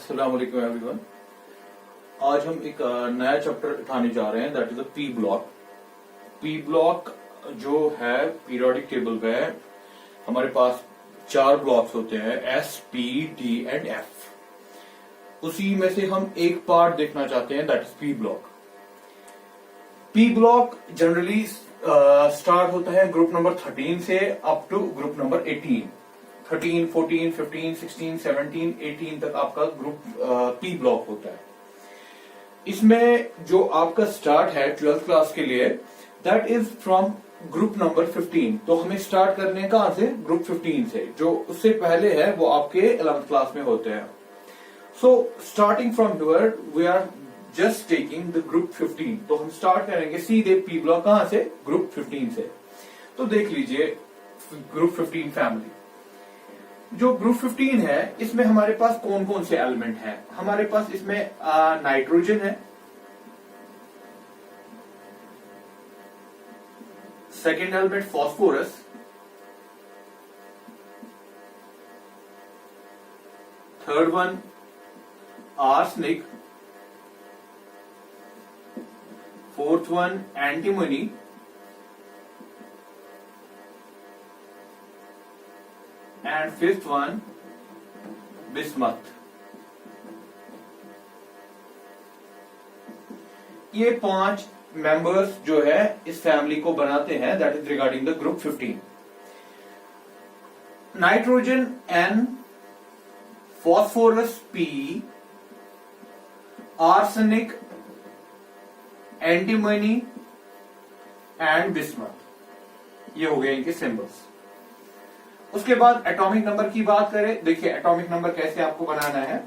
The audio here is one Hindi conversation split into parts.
अस्सलाम वालेकुम एवरीवन। आज हम एक नया चैप्टर उठाने जा रहे हैं, that is the P block. P block जो है पीरियोडिक टेबल में हमारे पास 4 ब्लॉक्स होते हैं, S, P, D and F. उसी में से हम एक पार्ट देखना चाहते हैं, that is P block. P block generally start होता है ग्रुप नंबर 13 से अप टू ग्रुप नंबर 18। 13, 14, 15, 16, 17, 18 तक आपका ग्रुप पी ब्लॉक होता है। इसमें जो आपका स्टार्ट है 12th क्लास के लिए, that is from group number 15। तो हमें स्टार्ट करने कहां से? ग्रुप 15 से। जो उससे पहले है वो आपके 11th क्लास में होते हैं। So starting from here we are just taking the group 15। तो हम स्टार्ट करेंगे सीधे पी ब्लॉक कहां से? ग्रुप 15 से। तो देख लीजिए ग्रुप 15 फैमिली। जो ग्रुप 15 है इसमें हमारे पास कौन कौन से एलिमेंट हैं? हमारे पास इसमें नाइट्रोजन है, second element phosphorus, third one arsenic, fourth one antimony, and fifth one bismuth। ये 5 मेंबर्स जो है इस फैमिली को बनाते हैं, that is regarding the group 15। Nitrogen N, phosphorus P, arsenic, antimony and bismuth. ये हो गए इनके सिंबल्स। उसके बाद एटॉमिक नंबर की बात करें। देखिए एटॉमिक नंबर कैसे आपको बनाना है।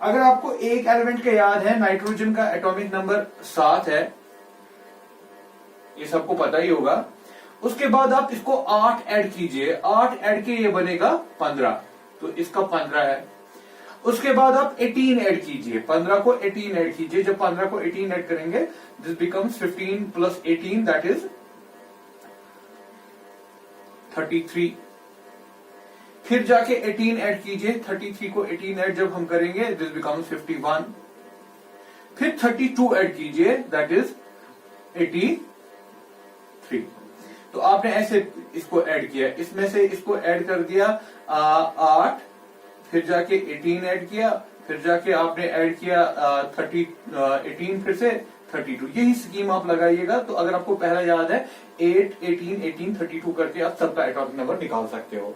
अगर आपको एक एलिमेंट का याद है, नाइट्रोजन का एटॉमिक नंबर 7 है, ये सबको पता ही होगा। उसके बाद आप इसको 8 ऐड कीजिए, 8 ऐड के ये बनेगा 15, तो इसका 15 है। उसके बाद आप 18 ऐड कीजिए, 15 को 18 ऐड कीजिए। जब 15 को 18 ऐड करेंगे this becomes 15 plus 18 that is 33। फिर जाके 18 ऐड कीजिए, 33 को 18 ऐड जब हम करेंगे दिस बिकम्स 51। फिर 32 ऐड कीजिए दैट इज 83। तो आपने ऐसे इसको ऐड किया, इसमें से इसको ऐड कर दिया 8, फिर जाके 18 ऐड किया, फिर जाके आपने ऐड किया 18 फिर से 32। यही स्कीम आप लगाइएगा। तो अगर आपको पहला याद है 8, 18, 18, 32 करके आप सबका एटॉमिक नंबर निकाल सकते हो।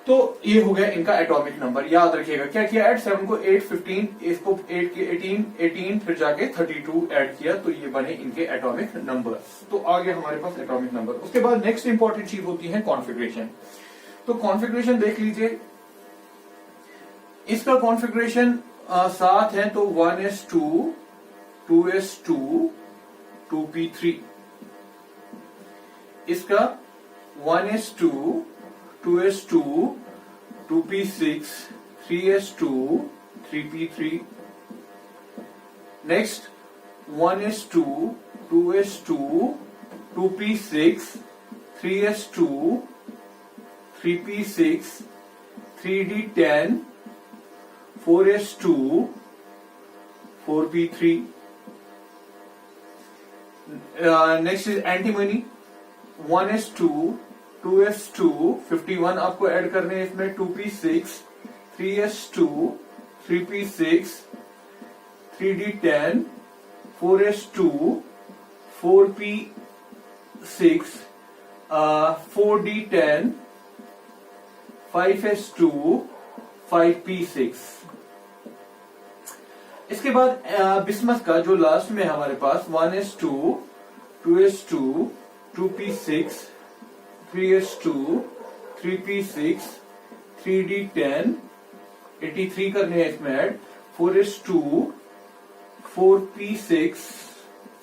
तो ये हो गया इनका एटॉमिक नंबर। याद रखिएगा क्या किया? ऐड 7 को 8, 15, इसको 8 के 18, 18 फिर जाके 32 ऐड किया, तो ये बने इनके एटॉमिक नंबर्स। तो आगे हमारे पास एटॉमिक नंबर। उसके बाद नेक्स्ट इंपॉर्टेंट चीज होती है कॉन्फ़िगरेशन। तो कॉन्फ़िगरेशन देख लीजिए, इसका कॉन्फ़िगरेशन 7 है, तो 1s2, 2s2, 2p3। इसका 1s2, 2s2, 2p6, 3s2, 3p3। Next 1s2, 2s2, 2p6, 3s2, 3p6, 3d10, 4s2, 4p3। Next is antimony, 1s2, 2s2, 51 आपको ऐड करने हैं इसमें, 2p6, 3s2, 3p6, 3d10, 4s2, 4p6, 4d10, 5s2, 5p6। इसके बाद बिस्मथ का जो लास्ट में हमारे पास 1s2, 2s2, 2p6, 3s2, 3p6, 3d10, 83 करने हैं इसमें add, 4s2, 4p6,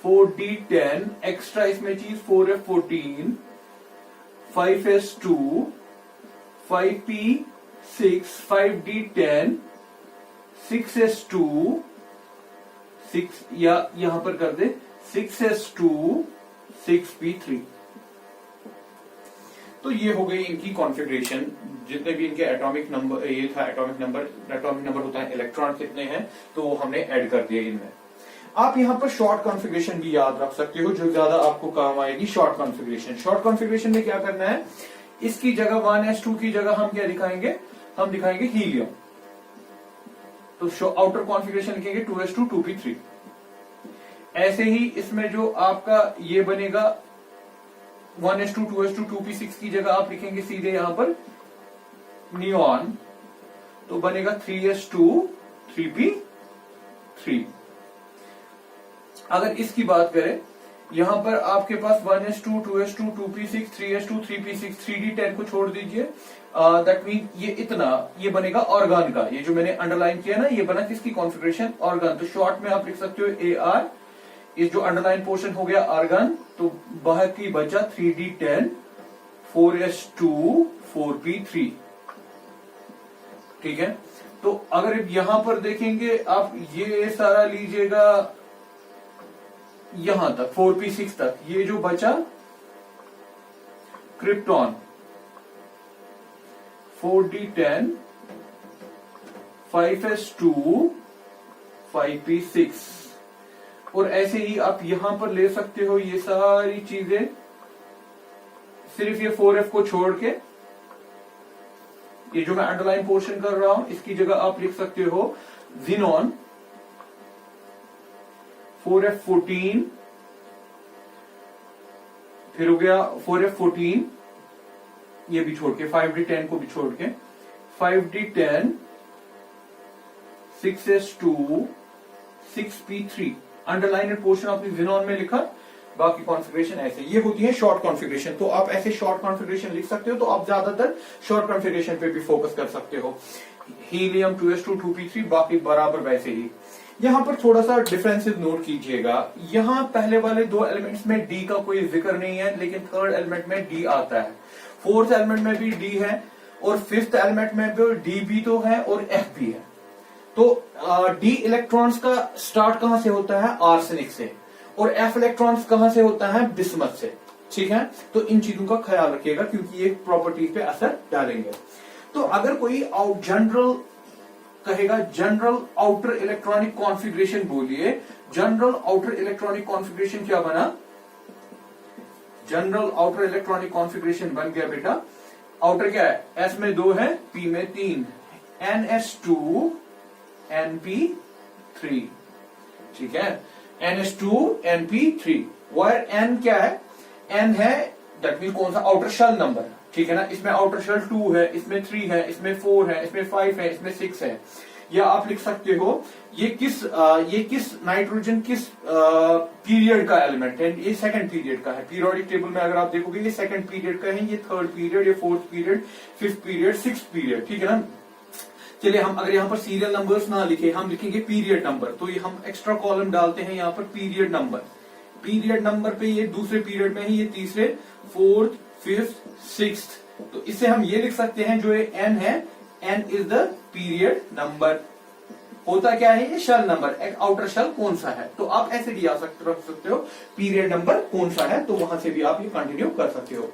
4d10, extra इसमें चीज 4f14, 5s2, 5p6, 5d10, 6s2, 6 या यहां पर कर दे 6s2, 6p3। तो ये हो गई इनकी कॉन्फ़िगरेशन। जितने भी इनके एटॉमिक नंबर, ये था एटॉमिक नंबर होता है इलेक्ट्रॉन कितने हैं, तो वो हमने ऐड कर दिए इनमें। आप यहाँ पर शॉर्ट कॉन्फ़िगरेशन भी याद रख सकते हो, जो ज्यादा आपको काम आएगी। शॉर्ट कॉन्फ़िगरेशन, शॉर्ट कॉन्फ़िगरेशन में क्या करना है, इसकी जगह 1s2 की जगह हम क्या दिखाएंगे, हम दिखाएंगे हीलियम। तो आउटर कॉन्फ़िगरेशन लिखेंगे 2s2 2p3। ऐसे ही इसमें जो आपका ये बनेगा 1s2 2s2 2p6 की जगह आप लिखेंगे सीधे यहां पर नियॉन, तो बनेगा 3s2 3p3। अगर इसकी बात करें, यहां पर आपके पास 1s2 2s2 2p6 3s2 3p6 3d10 को छोड़ दीजिए, दैट मीन ये इतना, ये बनेगा ऑर्गन का। ये जो मैंने अंडरलाइन किया ना, ये बना किसकी कॉन्फ़िगरेशन, ऑर्गन। तो शॉर्ट में आप लिख सकते हो AR, इस जो अंडरलाइन पोर्शन हो गया आर्गन, तो बाकी बचा 3d10 4s2 4p3। ठीक है, तो अगर यहां पर देखेंगे आप, ये सारा लीजिएगा यहां तक 4p6 तक, ये जो बचा क्रिप्टॉन 4d10 5s2 5p6। और ऐसे ही आप यहां पर ले सकते हो ये सारी चीजें, सिर्फ ये 4f को छोड़ के, ये जो मैं अंडरलाइन पोर्शन कर रहा हूं, इसकी जगह आप लिख सकते हो जिनॉन 4f14, फिर हो गया 4f14, ये भी छोड़ के 5d10 को भी छोड़ के 5d10 6s2 6p3। अंडरलाइनेड पोर्शन आपने जिनॉन में लिखा, बाकी कॉन्फ़िगरेशन ऐसे। ये होती है शॉर्ट कॉन्फ़िगरेशन। तो आप ऐसे शॉर्ट कॉन्फ़िगरेशन लिख सकते हो, तो आप ज्यादातर शॉर्ट कॉन्फ़िगरेशन पे भी फोकस कर सकते हो। हीलियम 2s2 2p3, बाकी बराबर वैसे ही। यहां पर थोड़ा सा डिफरेंसेस नोट कीजिएगा। यहां पहले वाले दो एलिमेंट्स में डी का कोई जिक्र नहीं है, लेकिन थर्ड एलिमेंट में डी आता है, फोर्थ एलिमेंट में भी डी है, और फिफ्थ एलिमेंट में भी डी भी तो है और एफ भी है। तो डी इलेक्ट्रॉन्स का स्टार्ट कहां से होता है, आर्सेनिक से, और एफ इलेक्ट्रॉन्स कहां से होता है, बिस्मथ से। ठीक है, तो इन चीजों का ख्याल रखिएगा, क्योंकि ये प्रॉपर्टीज पे असर डालेंगे। तो अगर कोई जनरल कहेगा, जनरल आउटर इलेक्ट्रॉनिक कॉन्फ़िगरेशन बोलिए, जनरल आउटर इलेक्ट्रॉनिक कॉन्फ़िगरेशन क्या बना, जनरल आउटर इलेक्ट्रॉनिक कॉन्फ़िगरेशन बन गया बेटा, आउटर क्या है, S में 2 है, P में 3, NS2 NP3। ठीक है, NS2 NP3। वायर N क्या है, N है दैट मीन कौन सा, आउटर शेल नंबर। ठीक है ना, इसमें आउटर शेल 2 है, इसमें 3 है, इसमें 4 है, इसमें 5 है, इसमें 6 है। या आप लिख सकते हो ये किस नाइट्रोजन किस पीरियड का एलिमेंट है, ये सेकंड पीरियड का है। पीरियोडिक टेबल में अगर आप देखोगे, ये सेकंड पीरियड का है, ये थर्ड पीरियड, ये fourth period, fifth period, sixth period. ठीक है ना। चलिए, हम अगर यहाँ पर सीरियल नंबर्स ना लिखे, हम लिखेंगे पीरियड नंबर, तो ये हम एक्स्ट्रा कॉलम डालते हैं यहाँ पर पीरियड नंबर। पीरियड नंबर पे ये दूसरे पीरियड में है, ये तीसरे, फोर्थ, फिफ्थ, सिक्स्थ। तो इससे हम ये लिख सकते हैं, जो ये एन है, N is the period number. होता क्या है, ये शेल नंबर, एक आउटर शेल कौन सा है। तो आप ऐसे भी रख सकते हो, पीरियड नंबर कौन सा है, तो वहां से भी आप ये कंटिन्यू कर सकते हो।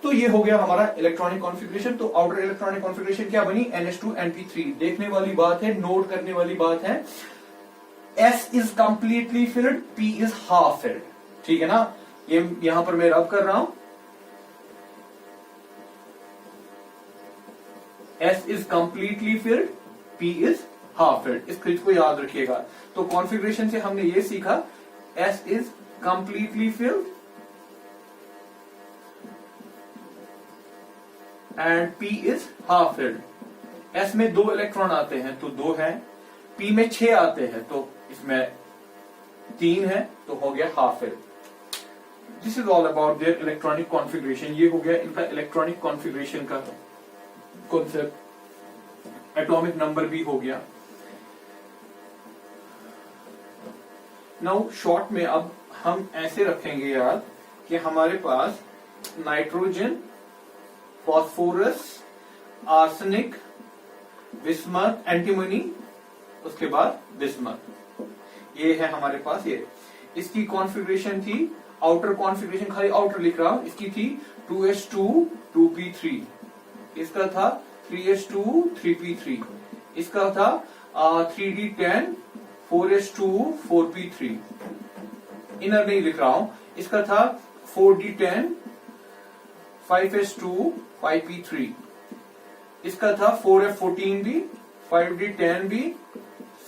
तो ये हो गया हमारा इलेक्ट्रॉनिक कॉन्फ़िगरेशन। तो आउटर इलेक्ट्रॉनिक कॉन्फ़िगरेशन क्या बनी, NH2 NP3। देखने वाली बात है, नोट करने वाली बात है, S is completely filled, P is half filled. ठीक है ना, ये यहां पर मैं रब कर रहा हूं, S is completely filled, P is half filled. इस चीज को याद रखिएगा। तो कॉन्फ़िगरेशन से हमने ये सीखा, S is completely filled and P is half filled. S में 2 इलेक्ट्रॉन आते हैं तो 2 है, P में 6 आते हैं तो इसमें 3 है, तो हो गया half filled. This is all about their electronic configuration. ये हो गया इनका इलेक्ट्रॉनिक कॉन्फ़िगरेशन का कॉन्सेप्ट। एटॉमिक नंबर भी हो गया। नाउ शॉर्ट में अब हम ऐसे रखेंगे याद कि हमारे पास nitrogen, phosphorus, arsenic, bismuth, antimony, उसके बाद बिस्मथ, ये है हमारे पास। ये इसकी कॉन्फ़िगरेशन थी, आउटर कॉन्फ़िगरेशन, खाली आउटर लिख रहा हूं, इसकी थी 2s2 2p3, इसका था 3s2 3p3, इसका था 3d10 4s2 4p3, इनर नहीं लिख रहा हूं, इसका था 4d10 5s2 5p3, इसका था 4f14 भी 5d10 भी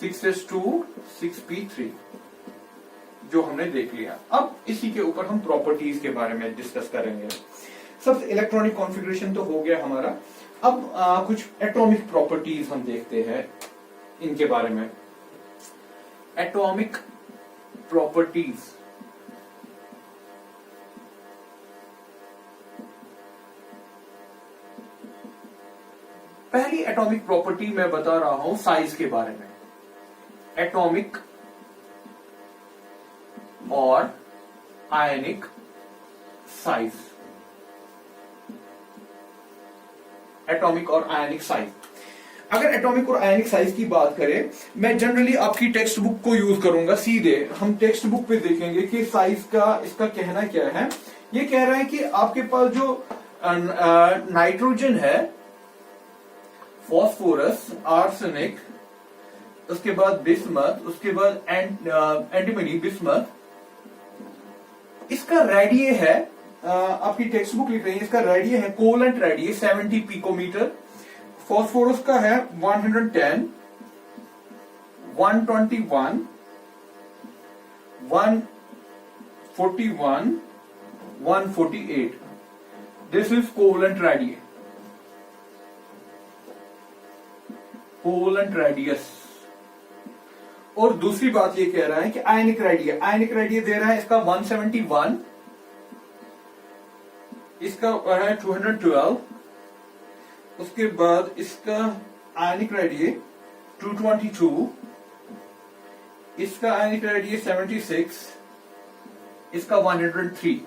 6s2 6p3, जो हमने देख लिया। अब इसी के ऊपर हम प्रॉपर्टीज के बारे में डिस्कस करेंगे। सबसे इलेक्ट्रॉनिक कॉन्फ़िगरेशन तो हो गया हमारा, अब कुछ एटॉमिक प्रॉपर्टीज हम देखते हैं इनके बारे में। एटॉमिक प्रॉपर्टीज, पहली एटॉमिक प्रॉपर्टी मैं बता रहा हूं साइज के बारे में। एटॉमिक और आयनिक साइज, एटॉमिक और आयनिक साइज। अगर एटॉमिक और आयनिक साइज की बात करें, मैं जनरली आपकी टेक्स्ट बुक को यूज करूंगा। सीधे हम टेक्स्ट बुक पे देखेंगे कि साइज का इसका कहना क्या है। ये कह रहा है कि आपके पास जो नाइट्रोजन है, फॉस्फोरस, आर्सेनिक, उसके बाद बिस्मथ, उसके बाद एंटीमनी, बिस्मथ, इसका रेडिये है, आपकी टेक्स्ट बुक लिख रही है, इसका रेडिये है, कोवलेंट रेडिये 70 पिकोमीटर। फॉस्फोरस का है 110, 121, 141, 148। This is covalent radii, covalent radius. और दूसरी बात ये कह रहा है कि आयनिक रेडिये, आयनिक रेडिये दे रहा है इसका 171, इसका है 212, उसके बाद इसका आयनिक रेडिये 222, इसका आयनिक रेडिये 76, इसका 103।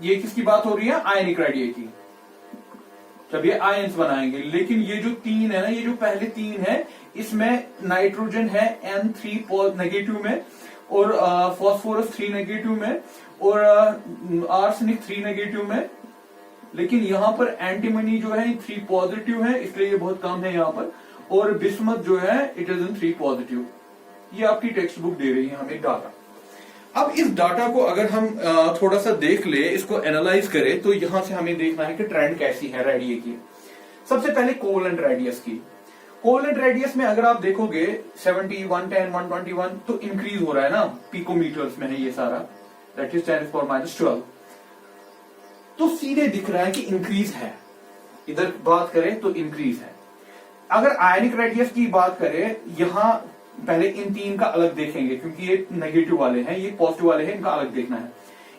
ये किसकी बात हो रही है? आयनिक रेडिये की। जब ये आयंस बनाएंगे, लेकिन ये जो तीन है ना, ये जो पहले तीन है, इसमें नाइट्रोजन है N3 नेगेटिव में, और फॉस्फोरस 3 नेगेटिव में, और आर्सेनिक 3 नेगेटिव में। लेकिन यहां पर एंटीमनी जो है 3 पॉजिटिव है, इसलिए ये बहुत कम है यहां पर। और बिस्मथ जो है इट इज इन 3 पॉजिटिव। ये आपकी टेक्स्ट बुक दे रही है हमें डाटा। अब इस डाटा को अगर हम थोड़ा सा देख ले, इसको एनालाइज करें, तो यहां से हमें देखना है कि ट्रेंड कैसी है रेडिये की। सबसे पहले कोवलेंट रेडियस की। कोवलेंट रेडियस में अगर आप देखोगे 70, 110, 121, तो इंक्रीज हो रहा है ना, पिकोमीटर्स में है ये सारा, दैट इज 10⁻⁻12। तो सीधे दिख रहा है कि इंक्रीज है। इधर बात करें तो इंक्रीज है। अगर आयनिक रेडियस की बात करें, यहां पहले इन तीन का अलग देखेंगे, क्योंकि ये नेगेटिव वाले हैं, ये पॉजिटिव वाले हैं, इनका अलग देखना है।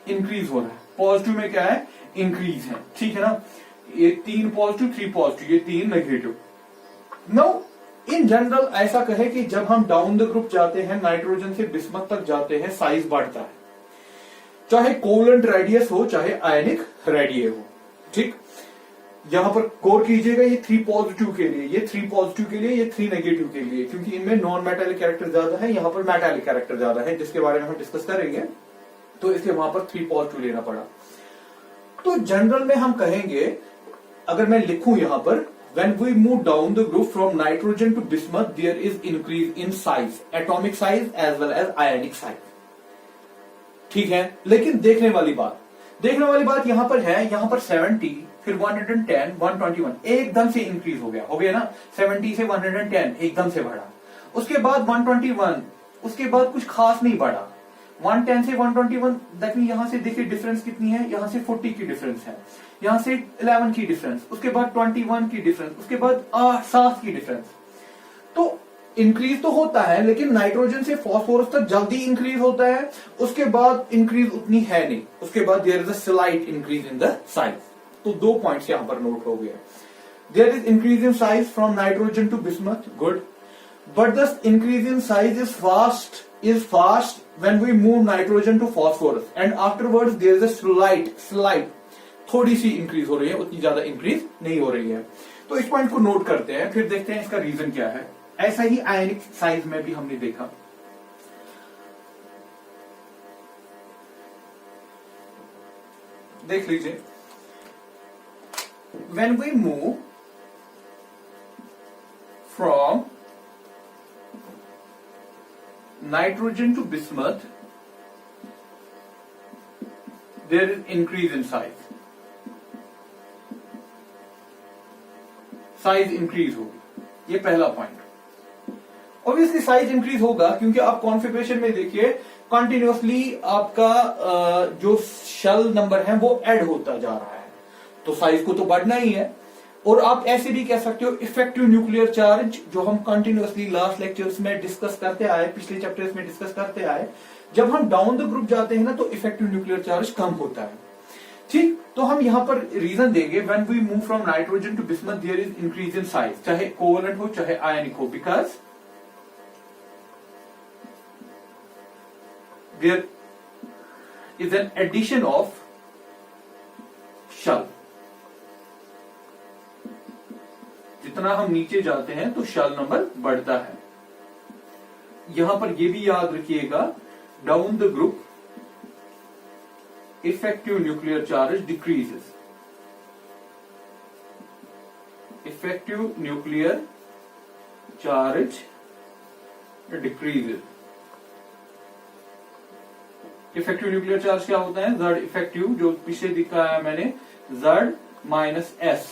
इंक्रीज हो रहा है, पॉजिटिव में क्या है? इंक्रीज है, ठीक है ना। ये 3 पॉजिटिव, 3 पॉजिटिव, ये 3 नेगेटिव। नो, इन जनरल ऐसा कहे कि जब हम डाउन द ग्रुप जाते हैं, नाइट्रोजन से बिस्मथ तक जाते हैं, साइज बढ़ता है, चाहे कोवलेंट रेडियस हो, चाहे आयनिक रेडिये हो, ठीक। यहां पर गौर कीजिएगा, ये 3 पॉजिटिव के लिए, ये 3 पॉजिटिव के लिए, ये 3 नेगेटिव के लिए, क्योंकि इनमें नॉन मेटालिक कैरेक्टर ज्यादा है, यहां पर मेटालिक कैरेक्टर ज्यादा है, जिसके बारे में हम डिस्कस करेंगे। तो इसलिए वहां पर 3 पॉजिटिव लेना पड़ा। तो जनरल में हम कहेंगे, अगर मैं लिखूं यहां पर, when we move down the group from nitrogen to bismuth, there is increase in size, atomic size as well as ionic size, ठीक है। लेकिन देखने वाली बात यहां पर है, यहां पर 70, फिर 110, 121 एकदम से इंक्रीज हो गया ना। 70 से 110 एकदम से बढ़ा, उसके बाद 121, उसके बाद कुछ खास नहीं बढ़ा। 110 से 121, देखिए यहां से देखिए डिफरेंस कितनी है, यहां से 40 की डिफरेंस है, यहां से 11 की डिफरेंस, उसके बाद 21 की डिफरेंस, उसके बाद 7 की डिफरेंस। तो इंक्रीज तो होता है, लेकिन नाइट्रोजन से फॉस्फोरस तक जल्दी इंक्रीज होता है, उसके बाद इंक्रीज उतनी है नहीं, उसके बाद there is a slight increase in the size. तो 2 पॉइंट्स यहां पर नोट हो गए। There is increase in size from nitrogen to bismuth, good, but the increase in size is fast when we move nitrogen to phosphorus, and afterwards there is a slight थोड़ी सी इंक्रीज हो रही है, उतनी ज्यादा इंक्रीज नहीं हो रही है। तो इस पॉइंट को नोट करते हैं, फिर देखते हैं इसका रीजन क्या है। ऐसा ही आयनिक साइज में भी हमने देखा। देख लीजिए, when we move from nitrogen to bismuth, there is increase in size. Size increase होगी, ये पहला पॉइंट। ऑब्वियसली साइज इंक्रीज होगा क्योंकि आप कॉन्फ़िगरेशन में देखिए कंटिन्यूअसली आपका जो शेल नंबर है वो ऐड होता जा रहा है, तो साइज को तो बढ़ना ही है। और आप ऐसे भी कह सकते हो इफेक्टिव न्यूक्लियर चार्ज, जो हम कंटिन्यूअसली लास्ट लेक्चर्स में डिस्कस करते आए, पिछले चैप्टर्स में डिस्कस करते आए, जब हम डाउन द ग्रुप जाते हैं ना तो इफेक्टिव न्यूक्लियर चार्ज कम होता है। ठीक, तो हम यहां पर रीजन देंगे when we move from nitrogen to bismuth there is increase in size, चाहे कोवलेंट हो चाहे आयनिक हो, because there is an addition of shell. जितना हम नीचे जाते हैं तो शेल नंबर बढ़ता है। यहां पर यह भी याद रखिएगा, down the group effective nuclear charge decreases. Effective nuclear charge decreases. Effective nuclear charge क्या होता है? Z effective, जो पीछे दिखाया मैंने, Z minus S.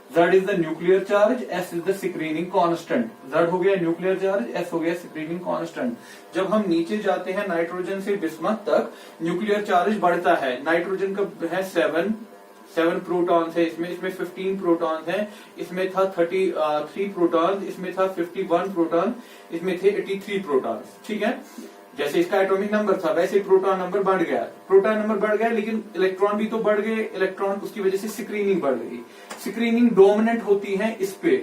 Z is the nuclear charge, S is the screening constant. Z हो गया न्यूक्लियर चार्ज, S हो गया स्क्रीनिंग कांस्टेंट। जब हम नीचे जाते हैं नाइट्रोजन से बिस्मथ तक, न्यूक्लियर चार्ज बढ़ता है। नाइट्रोजन का है 7 प्रोटॉन्स है, इसमें 15 प्रोटॉन्स हैं, इसमें था 33 प्रोटॉन्स, इसमें था 51 प्रोटॉन, इसमें थे 83 प्रोटॉन्स। ठीक है, जैसे इसका एटॉमिक नंबर था वैसे प्रोटॉन नंबर बढ़ गया। प्रोटॉन नंबर बढ़ गया लेकिन इलेक्ट्रॉन भी तो बढ़ गए, इलेक्ट्रॉन उसकी वजह से स्क्रीनिंग बढ़ गई। स्क्रीनिंग डोमिनेंट होती है इस पे,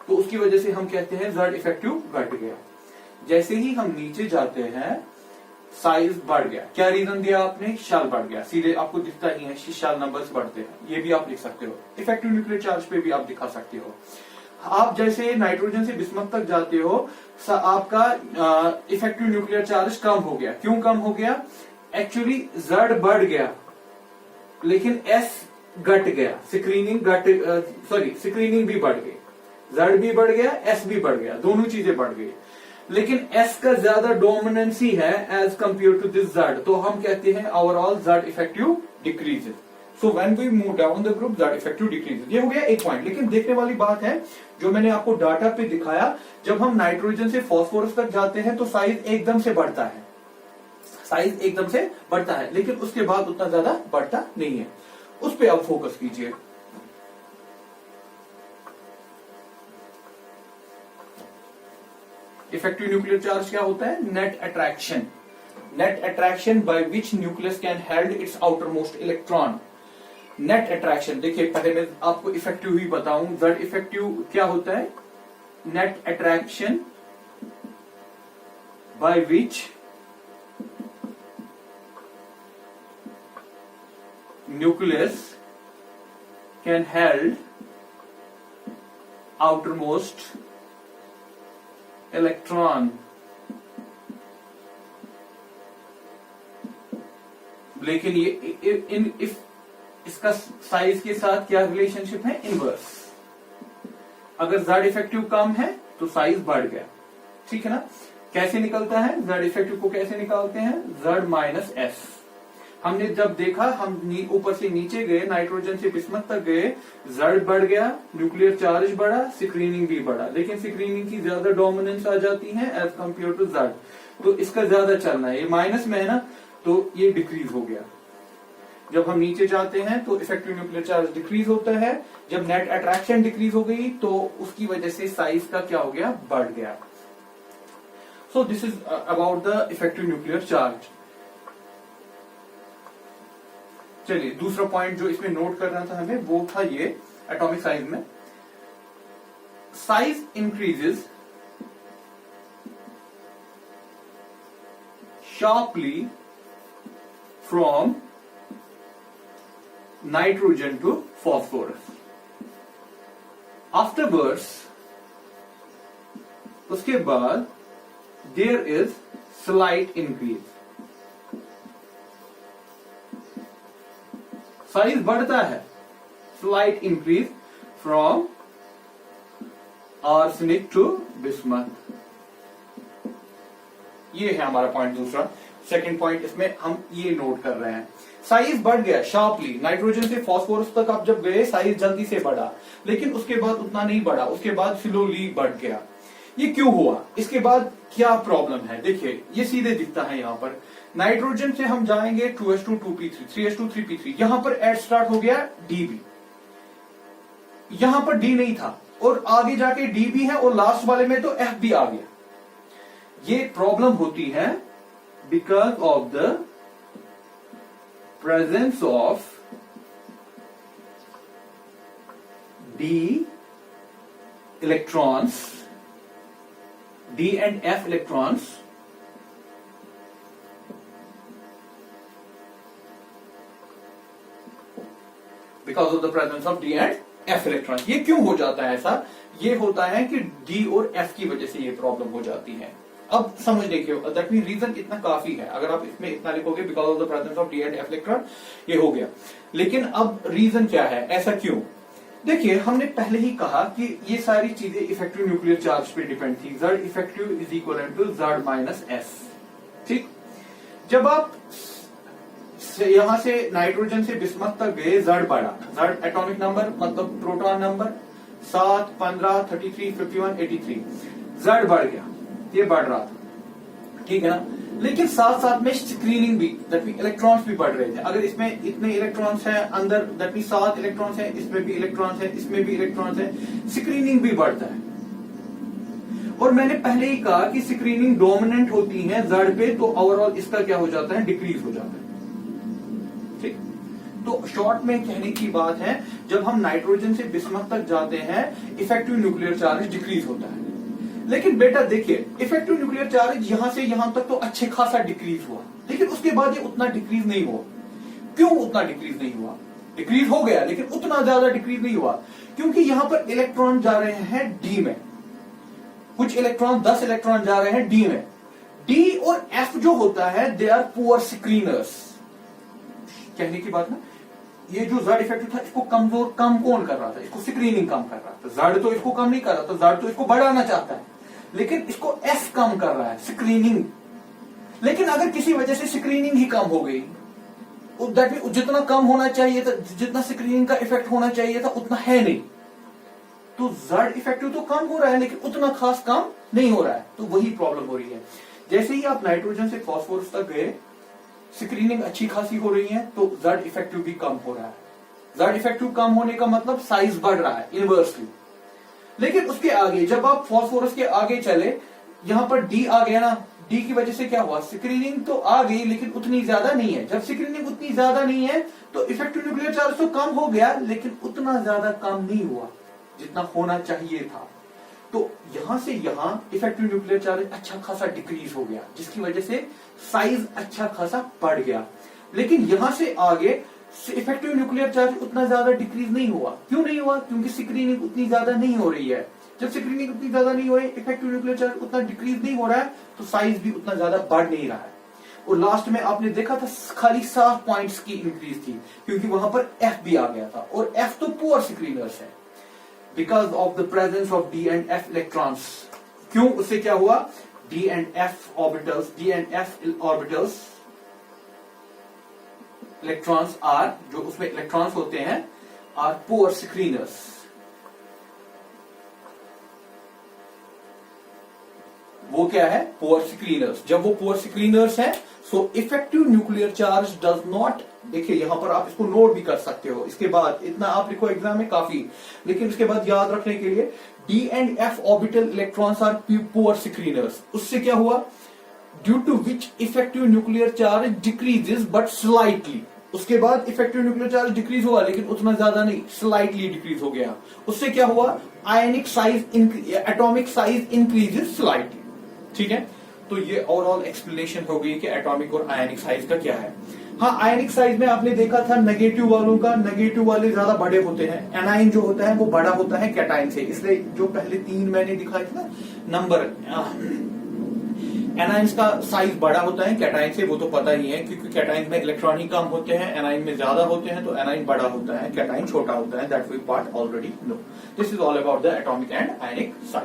तो उसकी वजह से हम कहते हैं Z इफेक्टिव घट गया। जैसे ही हम नीचे जाते हैं साइज बढ़ गया। क्या रीजन दिया आपने? शेल बढ़ गया, सीधे आपको दिखता ही है, शेल नंबर्स बढ़ते हैं। ये भी आप लिख सकते हो, इफेक्टिव न्यूक्लियर चार्ज पे भी आप दिखा सकते हो। आप जैसे नाइट्रोजन से बिस्मथ तक जाते हो, आपका इफेक्टिव न्यूक्लियर चार्ज कम हो गया। क्यों कम हो गया? एक्चुअली Z बढ़ गया लेकिन S घट गया, स्क्रीनिंग भी बढ़ गई, Z भी बढ़ गया, S भी बढ़ गया, दोनों चीजें बढ़ गई, लेकिन S का ज्यादा डोमिनेंसी है as compare to this Z, तो हम कहते हैं overall Z effective decreases. So when we move down the group Z effective decreases. ये हो गया एक पॉइंट। लेकिन देखने वाली बात है, जो मैंने आपको डाटा पे दिखाया, जब हम नाइट्रोजन से फास्फोरस तक जाते हैं तो साइज एकदम से बढ़ता है, साइज एकदम से बढ़ता है, लेकिन उसके बाद उतना ज्यादा बढ़ता नहीं है। उस पे आप फोकस कीजिए। इफेक्टिव न्यूक्लियर चार्ज क्या होता है? Net attraction. Net attraction by which nucleus can held it's outer most electron. Net attraction, देखिए पहले मैं आपको इफेक्टिव ही बताऊं। Z इफेक्टिव क्या होता है? Net attraction by which nucleus can held outermost electron। लेकिन ये इसका साइज के साथ क्या रिलेशनशिप है? इनवर्स। अगर Z इफेक्टिव कम है तो साइज बढ़ गया। ठीक है ना? कैसे निकलता है? Z इफेक्टिव को कैसे निकालते हैं? Z minus S। हमने जब देखा, हम ऊपर से नीचे गए, नाइट्रोजन से बिस्मथ तक गए, Z बढ़ गया, न्यूक्लियर चार्ज बढ़ा, स्क्रीनिंग भी बढ़ा, लेकिन स्क्रीनिंग की ज्यादा डोमिनेंस आ जाती है एज कंपेयर टू Z, तो इसका ज्यादा चलना है। ये माइनस में है ना, तो ये डिक्रीज हो गया। जब हम नीचे जाते हैं तो इफेक्टिव न्यूक्लियर चार्ज डिक्रीज होता है। जब नेट अट्रैक्शन डिक्रीज हो गई तो उसकी वजह से साइज का क्या हो गया? बढ़ गया। So this is about the effective nuclear charge. चलिए, दूसरा पॉइंट जो इसमें नोट करना था हमें, वो था ये एटॉमिक साइज में। Size increases sharply from nitrogen to phosphorus. Afterwards, उसके बाद there is slight increase. Size बढ़ता है, slight increase from arsenic to bismuth. ये है हमारा पॉइंट दूसरा। सेकंड पॉइंट इसमें हम ये नोट कर रहे हैं, साइज बढ़ गया शार्पली, नाइट्रोजन से फास्फोरस तक आप जब गए साइज जल्दी से बढ़ा, लेकिन उसके बाद उतना नहीं बढ़ा, उसके बाद स्लोली बढ़ गया। ये क्यों हुआ, इसके बाद क्या प्रॉब्लम है? देखिए ये सीधे दिखता है यहां पर, नाइट्रोजन से हम जाएंगे 2s2 2p3 3s2 3p3, यहां पर एड स्टार्ट हो गया Db, यहां पर D नहीं था और आगे जाके Db है और लास्ट वाले में तो F भी आ गया। ये प्रॉब्लम होती है because of the presence of D electrons, D and F electrons because of the presence of D and F electrons। ये क्यों हो जाता है ऐसा? ये होता है कि D और F की वजह से ये प्रॉब्लम हो जाती है। अब समझने के दैट मीन रीजन इतना काफी है, अगर आप इसमें इतना लिखोगे because of the presence of D and F electron, ये हो गया। लेकिन अब रीजन क्या है, ऐसा क्यों? देखिए हमने पहले ही कहा कि ये सारी चीजें इफेक्टिव न्यूक्लियर चार्ज पे डिपेंड थी। Z effective is equal to Z minus S। ठीक, जब आप यहां से नाइट्रोजन से बिस्मथ तक गए, Z बढ़ा, Z एटॉमिक नंबर मतलब प्रोटॉन नंबर 7, 15, 33, 51, 83, Z बढ़ गया, ये बढ़ रहा था, ठीक है ना। लेकिन साथ साथ में स्क्रीनिंग भी, दैट मीन इलेक्ट्रॉन्स भी बढ़ रहे थे। अगर इसमें इतने इलेक्ट्रॉन्स हैं अंदर, दैट मीन 7 इलेक्ट्रॉन्स हैं, इसमें भी इलेक्ट्रॉन्स हैं, इसमें भी इलेक्ट्रॉन्स हैं, स्क्रीनिंग भी बढ़ता है। और मैंने पहले ही कहा कि स्क्रीनिंग डोमिनेंट होती है Z पे, तो ओवरऑल इसका क्या हो जाता है, डिक्रीज हो जाता है। ठीक, तो शॉर्ट में कहने की बात है, जब हम नाइट्रोजन से बिस्मथ तक जाते हैं इफेक्टिव न्यूक्लियर चार्ज डिक्रीज होता है। लेकिन बेटा देखिए, इफेक्टिव न्यूक्लियर चार्ज यहां से यहां तक तो अच्छे खासा डिक्रीज हुआ, लेकिन उसके बाद ये उतना डिक्रीज नहीं हुआ। क्यों उतना डिक्रीज नहीं हुआ? डिक्रीज हो गया लेकिन उतना ज्यादा डिक्रीज नहीं हुआ, क्योंकि यहां पर इलेक्ट्रॉन जा रहे हैं डी में, कुछ इलेक्ट्रॉन 10 इलेक्ट्रॉन जा रहे हैं डी में। डी और एफ जो होता है, दे आर पुअर स्क्रीनर्स। कहने की बात ना, ये जो Z इफेक्टिव था इसको कमजोर कम कौन कर रहा था, इसको स्क्रीनिंग कम कर रहा था। Z तो इसको कम नहीं कर रहा था, Z तो इसको बढ़ाना चाहता है, लेकिन इसको F कम कर रहा है, स्क्रीनिंग। लेकिन अगर किसी वजह से स्क्रीनिंग ही कम हो गई, दैट मीन जितना कम होना चाहिए था, जितना स्क्रीनिंग का इफेक्ट होना चाहिए था उतना है नहीं, तो Z इफेक्टिव तो कम हो रहा है लेकिन उतना खास कम नहीं हो रहा है, तो वही प्रॉब्लम हो रही है। जैसे ही आप नाइट्रोजन से फास्फोरस तक गए, स्क्रीनिंग अच्छी खासी हो रही है, तो Z इफेक्टिव भी कम हो रहा है। Z इफेक्टिव कम होने का मतलब साइज बढ़ रहा है इनवर्सली। लेकिन उसके आगे जब आप फास्फोरस के आगे चले, यहां पर D आ गया ना, D की वजह से क्या हुआ, स्क्रीनिंग तो आ गई लेकिन उतनी ज्यादा नहीं है। जब स्क्रीनिंग उतनी ज्यादा नहीं है तो इफेक्टिव न्यूक्लियर चार्ज तो कम हो गया, लेकिन उतना ज्यादा कम नहीं हुआ जितना होना चाहिए था। तो यहां से यहां इफेक्टिव न्यूक्लियर चार्ज अच्छा खासा डिक्रीज हो गया, जिसकी वजह से साइज अच्छा खासा बढ़ गया। लेकिन यहां से आगे इफेक्टिव न्यूक्लियर चार्ज उतना ज्यादा डिक्रीज नहीं हुआ। क्यों नहीं हुआ? क्योंकि स्क्रीनिंग उतनी ज्यादा नहीं हो रही है। जब स्क्रीनिंग उतनी ज्यादा नहीं हो रही, इफेक्टिव न्यूक्लियर चार्ज उतना डिक्रीज नहीं हो रहा है, तो साइज भी उतना ज्यादा बढ़ नहीं रहा है। और लास्ट में आपने देखा था खाली 7 पॉइंट्स की इंक्रीज थी, क्योंकि वहां पर F भी आ गया था, और F तो पुअर स्क्रीनर्स है because of the presence of D and F electrons. क्यों? उससे क्या हुआ, D and F orbitals electrons are, जो उसमें इलेक्ट्रॉन्स होते हैं, आर पुअर स्क्रीनर्स। वो क्या है, पुअर स्क्रीनर्स। जब वो पुअर स्क्रीनर्स हैं, so effective nuclear charge does not, देखिए यहां पर आप इसको नोट भी कर सकते हो, इसके बाद इतना आप लिखो एग्जाम में काफी, लेकिन उसके बाद याद रखने के लिए D and F orbital electrons are poor screeners. उससे क्या हुआ, due to which effective nuclear charge decreases but slightly. उसके बाद इफेक्टिव न्यूक्लियर चार्ज डिक्रीज हुआ लेकिन उतना ज्यादा नहीं, स्लाइटली डिक्रीज हो गया। उससे क्या हुआ, आयनिक size, atomic size increases slightly. ठीक है, तो ये ओवरऑल एक्सप्लेनेशन हो गई कि एटॉमिक और आयनिक साइज का क्या है। हाँ, आयनिक साइज में आपने देखा था नेगेटिव वालों का, नेगेटिव वाले ज्यादा बड़े होते हैं, एनाइन जो होता है वो बड़ा होता है कैटाइन से, इसलिए जो पहले 3 मैंने दिखाए थे ना नंबर, एनाइंस का साइज बड़ा होता है कैटाइन से, वो तो पता ही है, क्योंकि कैटाइन में इलेक्ट्रॉन ही कम होते हैं, एनाइन में ज्यादा होते हैं, तो एनाइन बड़ा होता है, कैटाइन छोटा होता है, that we part already know. This is all about the atomic and ionic size.